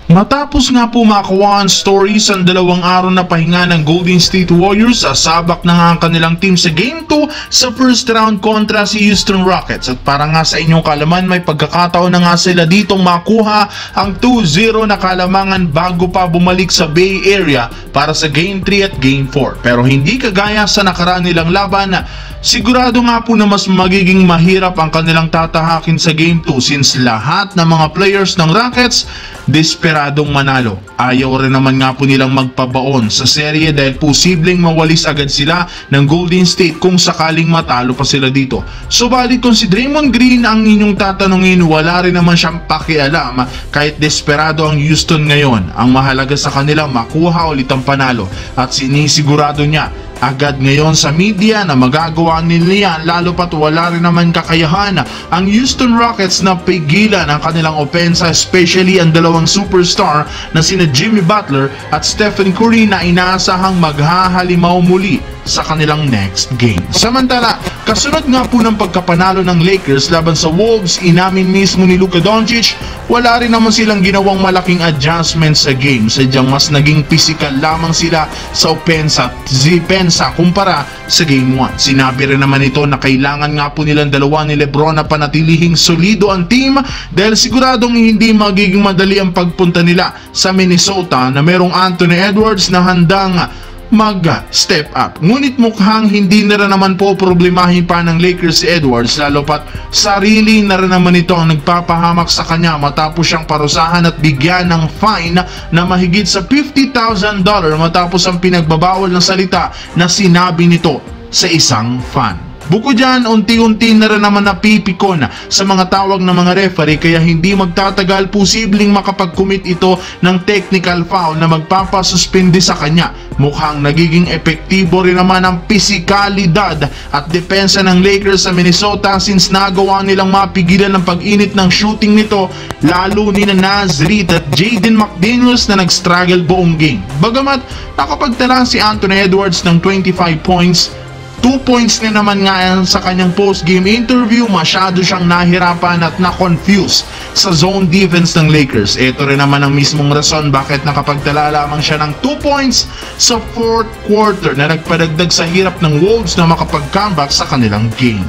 Matapos nga po makuha ang stories ang dalawang araw na pahinga ng Golden State Warriors, sasabak na nga ang kanilang team sa Game 2 sa first round kontra si Houston Rockets. At para nga sa inyong kalaman, may pagkakataon na nga sila ditong makuha ang 2-0 na kalamangan bago pa bumalik sa Bay Area para sa Game 3 at Game 4. Pero hindi kagaya sa nakaraan nilang laban, sigurado nga po na mas magiging mahirap ang kanilang tatahakin sa Game 2 since lahat ng mga players ng Rockets desperadong manalo. Ayaw rin naman nga po nilang magpabaon sa serye dahil posibleng mawalis agad sila ng Golden State kung sakaling matalo pa sila dito. Subalit kung si Draymond Green ang inyong tatanungin, wala rin naman siyang pakialam kahit desperado ang Houston ngayon. Ang mahalaga sa kanila makuha ulit ang panalo at sinisigurado niya agad ngayon sa media na magagawa nila yan, lalo pat wala rin naman kakayahan ang Houston Rockets na pigilan ang kanilang opensa, especially ang dalawang superstar na sina Jimmy Butler at Stephen Curry na inaasahang maghahalimaw muli sa kanilang next game. Samantala, kasunod nga po ng pagkapanalo ng Lakers laban sa Wolves, inamin mismo ni Luka Doncic, wala rin naman silang ginawang malaking adjustment sa game. Sadyang mas naging physical lamang sila sa opensa at depensa kumpara sa Game 1. Sinabi rin naman ito na kailangan nga po nilang dalawa ni LeBron na panatilihing solido ang team dahil siguradong hindi magiging madali ang pagpunta nila sa Minnesota na merong Anthony Edwards na handang mag-step up. Ngunit mukhang hindi na rin naman po problemahin pa ng Lakers si Edwards, lalo pat sarili na rin naman ito ang nagpapahamak sa kanya matapos siyang parusahan at bigyan ng fine na mahigit sa $50,000 matapos ang pinagbabawal ng salita na sinabi nito sa isang fan. Bukod dyan, unti-unti na rin naman napipikon sa mga tawag ng mga referee kaya hindi magtatagal posibleng makapag-commit ito ng technical foul na magpapasuspindi sa kanya. Mukhang nagiging epektibo rin naman ang pisikalidad at depensa ng Lakers sa Minnesota since nagawa nilang mapigilan ang pag-init ng shooting nito, lalo ni Naz Reid at Jaden McDaniels na nag-struggle buong game. Bagamat nakapagtala si Anthony Edwards ng 25 points, 2 points na naman nga yan sa kanyang post-game interview, masyado siyang nahirapan at na-confuse sa zone defense ng Lakers. Ito rin naman ang mismong rason bakit nakapagtala lamang siya ng 2 points sa fourth quarter na nagpadagdag sa hirap ng Wolves na makapag-comeback sa kanilang game.